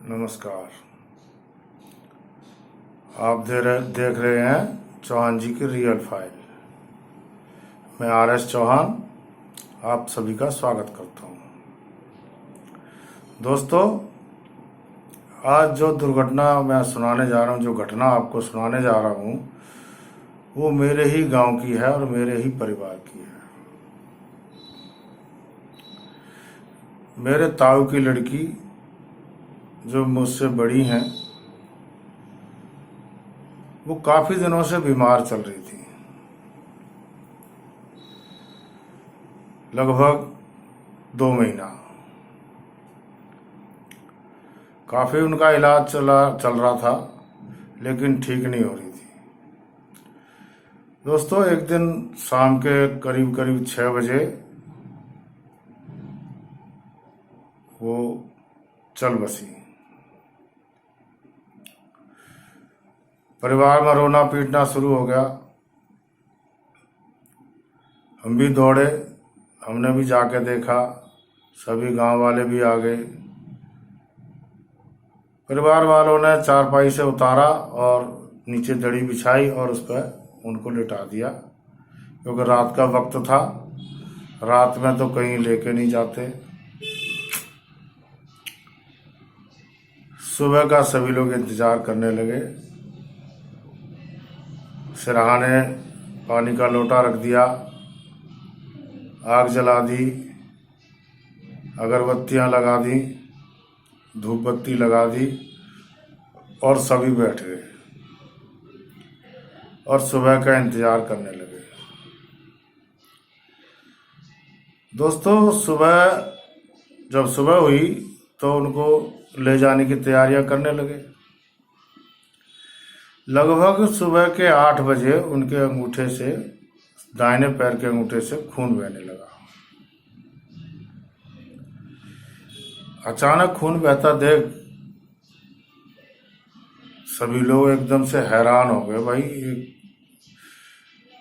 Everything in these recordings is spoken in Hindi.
नमस्कार। आप देख रहे हैं चौहान जी की रियल फाइल। मैं RS चौहान आप सभी का स्वागत करता हूं। दोस्तों, आज जो दुर्घटना मैं सुनाने जा रहा हूं, जो घटना आपको सुनाने जा रहा हूं, वो मेरे ही गांव की है और मेरे ही परिवार की है। मेरे ताऊ की लड़की जो मुझसे बड़ी हैं, वो काफी दिनों से बीमार चल रही थी। लगभग 2 महीना काफी उनका इलाज चल रहा था, लेकिन ठीक नहीं हो रही थी। दोस्तों, एक दिन शाम के करीब 6 बजे वो चल बसी। परिवार में रोना पीटना शुरू हो गया। हम भी दौड़े, हमने भी जाके देखा, सभी गांव वाले भी आ गए। परिवार वालों ने चारपाई से उतारा और नीचे दड़ी बिछाई और उस पर उनको लिटा दिया, क्योंकि रात का वक्त था। रात में तो कहीं लेके नहीं जाते। सुबह का सभी लोग इंतजार करने लगे। सिरहाने पानी का लोटा रख दिया, आग जला दी, अगरबत्तियां लगा दी, धूप बत्ती लगा दी और सभी बैठ गए और सुबह का इंतजार करने लगे। दोस्तों, जब सुबह हुई तो उनको ले जाने की तैयारियां करने लगे। लगभग सुबह के 8 बजे उनके अंगूठे से, दाहिने पैर के अंगूठे से खून बहने लगा। अचानक खून बहता देख सभी लोग एकदम से हैरान हो गए। भाई,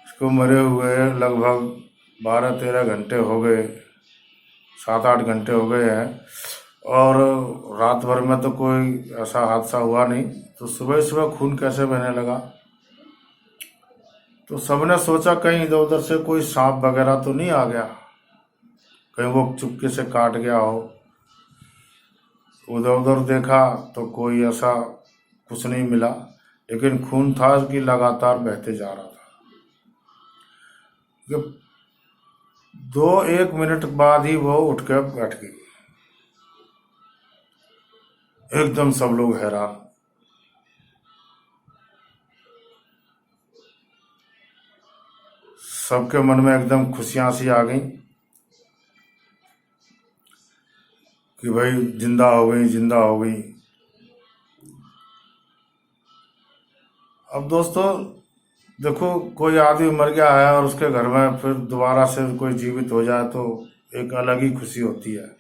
इसको मरे हुए लगभग 12-13 घंटे हो गए, 7-8 घंटे हो गए हैं, और रात भर में तो कोई ऐसा हादसा हुआ नहीं, तो सुबह सुबह खून कैसे बहने लगा। तो सबने सोचा कहीं इधर उधर से कोई सांप वगैरह तो नहीं आ गया, कहीं वो चुपके से काट गया हो। उधर उधर देखा तो कोई ऐसा कुछ नहीं मिला, लेकिन खून था कि लगातार बहते जा रहा था। 2-1 मिनट बाद ही वो उठ कर बैठ गई। एकदम सब लोग हैरान। सबके मन में एकदम खुशियां सी आ गई कि भाई जिंदा हो गई, जिंदा हो गई। अब दोस्तों देखो, कोई आदमी मर गया है और उसके घर में फिर दोबारा से कोई जीवित हो जाए तो एक अलग ही खुशी होती है।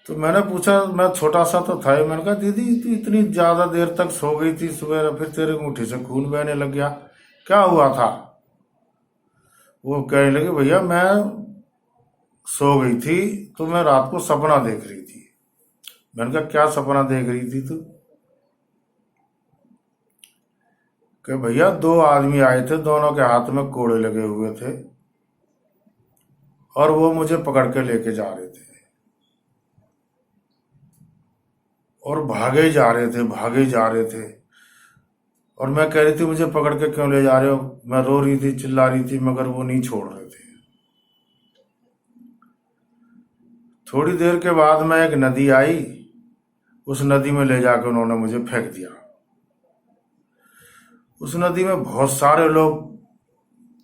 तो मैंने पूछा, मैं छोटा सा तो था ही, मैंने कहा दीदी तू इतनी ज्यादा देर तक सो गई थी, सुबह फिर तेरे अंगूठे से खून बहने लग गया, क्या हुआ था? वो कहने लगी, भैया मैं सो गई थी तो मैं रात को सपना देख रही थी। मैंने कहा क्या सपना देख रही थी तू? कि भैया 2 आदमी आए थे, दोनों के हाथ में कोड़े लगे हुए थे और वो मुझे पकड़ के लेके जा रहे थे और भागे जा रहे थे, भागे जा रहे थे। और मैं कह रही थी मुझे पकड़ के क्यों ले जा रहे हो? मैं रो रही थी, चिल्ला रही थी, मगर वो नहीं छोड़ रहे थे। थोड़ी देर के बाद में एक नदी आई, उस नदी में ले जाकर उन्होंने मुझे फेंक दिया। उस नदी में बहुत सारे लोग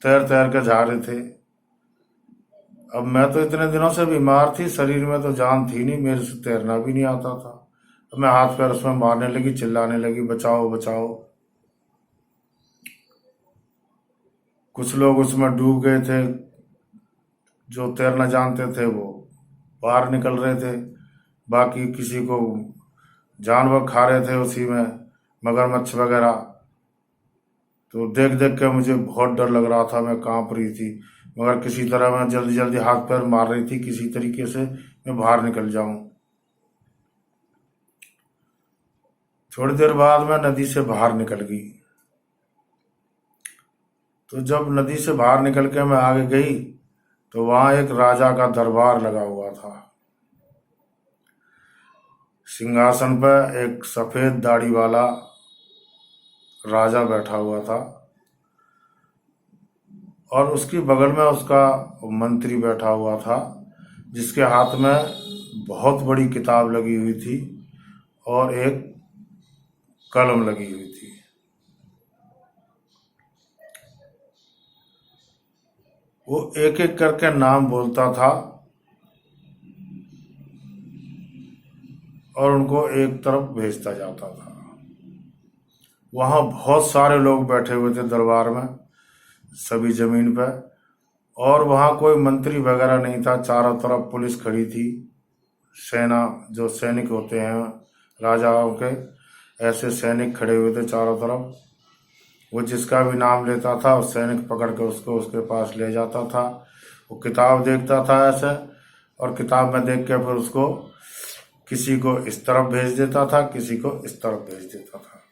तैर तैर के जा रहे थे। अब मैं तो इतने दिनों से बीमार थी, शरीर में तो जान थी नहीं, मेरे से तैरना भी नहीं आता था। अब मैं हाथ पैर उसमें मारने लगी, चिल्लाने लगी, बचाओ बचाओ। कुछ लोग उसमें डूब गए थे, जो तैरना जानते थे वो बाहर निकल रहे थे, बाकी किसी को जानवर खा रहे थे उसी में, मगरमच्छ वगैरह। तो देख देख के मुझे बहुत डर लग रहा था, मैं कांप रही थी। मगर किसी तरह मैं जल्दी जल्दी हाथ पैर मार रही थी, किसी तरीके से मैं बाहर निकल जाऊं। थोड़ी देर बाद मैं नदी से बाहर निकल गई। तो जब नदी से बाहर निकल के मैं आगे गई तो वहां एक राजा का दरबार लगा हुआ था। सिंहासन पर एक सफेद दाढ़ी वाला राजा बैठा हुआ था और उसकी बगल में उसका मंत्री बैठा हुआ था, जिसके हाथ में बहुत बड़ी किताब लगी हुई थी और एक कलम लगी हुई थी। वो एक एक करके नाम बोलता था और उनको एक तरफ भेजता जाता था। वहां बहुत सारे लोग बैठे हुए थे दरबार में, सभी जमीन पर, और वहां कोई मंत्री वगैरह नहीं था। चारों तरफ पुलिस खड़ी थी, सेना, जो सैनिक होते हैं राजाओं के, ऐसे सैनिक खड़े हुए थे चारों तरफ। वो जिसका भी नाम लेता था उस सैनिक पकड़ के उसको उसके पास ले जाता था। वो किताब देखता था ऐसे, और किताब में देख के फिर उसको किसी को इस तरफ भेज देता था, किसी को इस तरफ भेज देता था।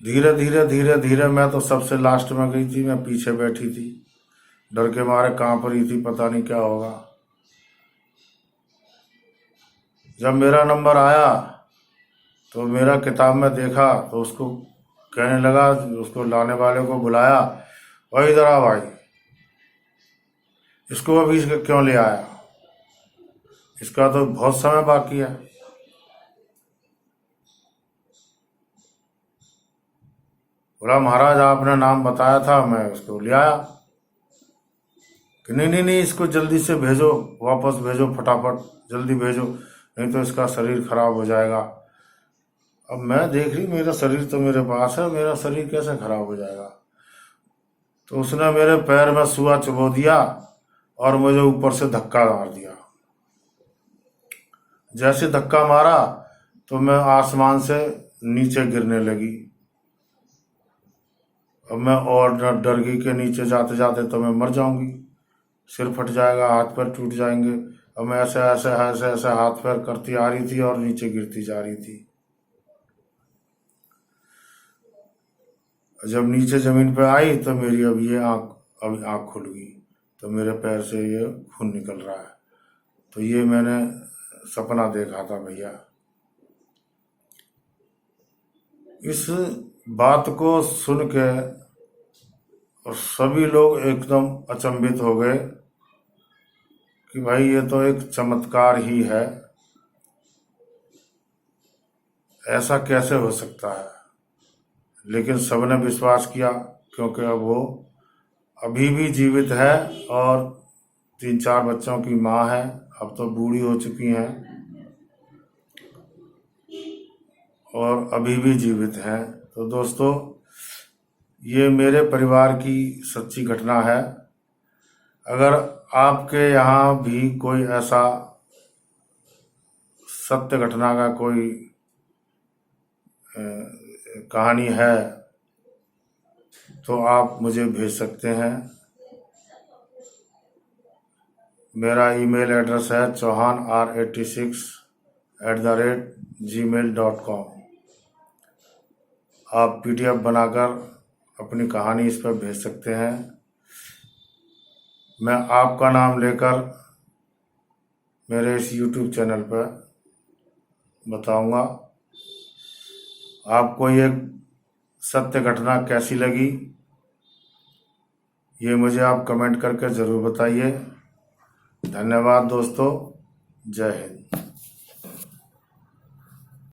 धीरे धीरे धीरे धीरे मैं तो सबसे लास्ट में गई थी, मैं पीछे बैठी थी, डर के मारे कांप रही थी, पता नहीं क्या होगा। जब मेरा नंबर आया तो मेरा किताब में देखा तो उसको कहने लगा, उसको लाने वाले को बुलाया, भाई इधर आ भाई, इसको अभी क्यों ले आया, इसका तो बहुत समय बाकी है। बोला महाराज आपने नाम बताया था, मैं उसको ले आया। कि नहीं नहीं नहीं, इसको जल्दी से भेजो, वापस भेजो, फटाफट जल्दी भेजो, नहीं तो इसका शरीर खराब हो जाएगा। अब मैं देख रही मेरा शरीर तो मेरे पास है, मेरा शरीर कैसे खराब हो जाएगा। तो उसने मेरे पैर में सुआ चुभो दिया और मुझे ऊपर से धक्का मार दिया। जैसे धक्का मारा तो मैं आसमान से नीचे गिरने लगी। अब मैं और डर गई कि नीचे जाते जाते तो मैं मर जाऊंगी, सिर फट जाएगा, हाथ पैर टूट जाएंगे। अब मैं ऐसे ऐसे ऐसे ऐसे हाथ पैर करती आ रही थी और नीचे गिरती जा रही थी। जब नीचे जमीन पे आई तो मेरी अभी आँख खुल गई, तो मेरे पैर से ये खून निकल रहा है। तो ये मैंने सपना देखा था भैया। इस बात को सुन के और सभी लोग एकदम अचंभित हो गए कि भाई ये तो एक चमत्कार ही है, ऐसा कैसे हो सकता है। लेकिन सबने विश्वास किया, क्योंकि अब वो अभी भी जीवित है और 3-4 बच्चों की माँ है, अब तो बूढ़ी हो चुकी हैं और अभी भी जीवित हैं। तो दोस्तों, ये मेरे परिवार की सच्ची घटना है। अगर आपके यहाँ भी कोई ऐसा सत्य घटना का कोई कहानी है तो आप मुझे भेज सकते हैं। मेरा ईमेल एड्रेस है chauhanr86@gmail.com। आप PDF बनाकर अपनी कहानी इस पर भेज सकते हैं। मैं आपका नाम लेकर मेरे इस YouTube चैनल पर बताऊंगा। आपको ये सत्य घटना कैसी लगी, ये मुझे आप कमेंट करके ज़रूर बताइए। धन्यवाद दोस्तों, जय हिंद।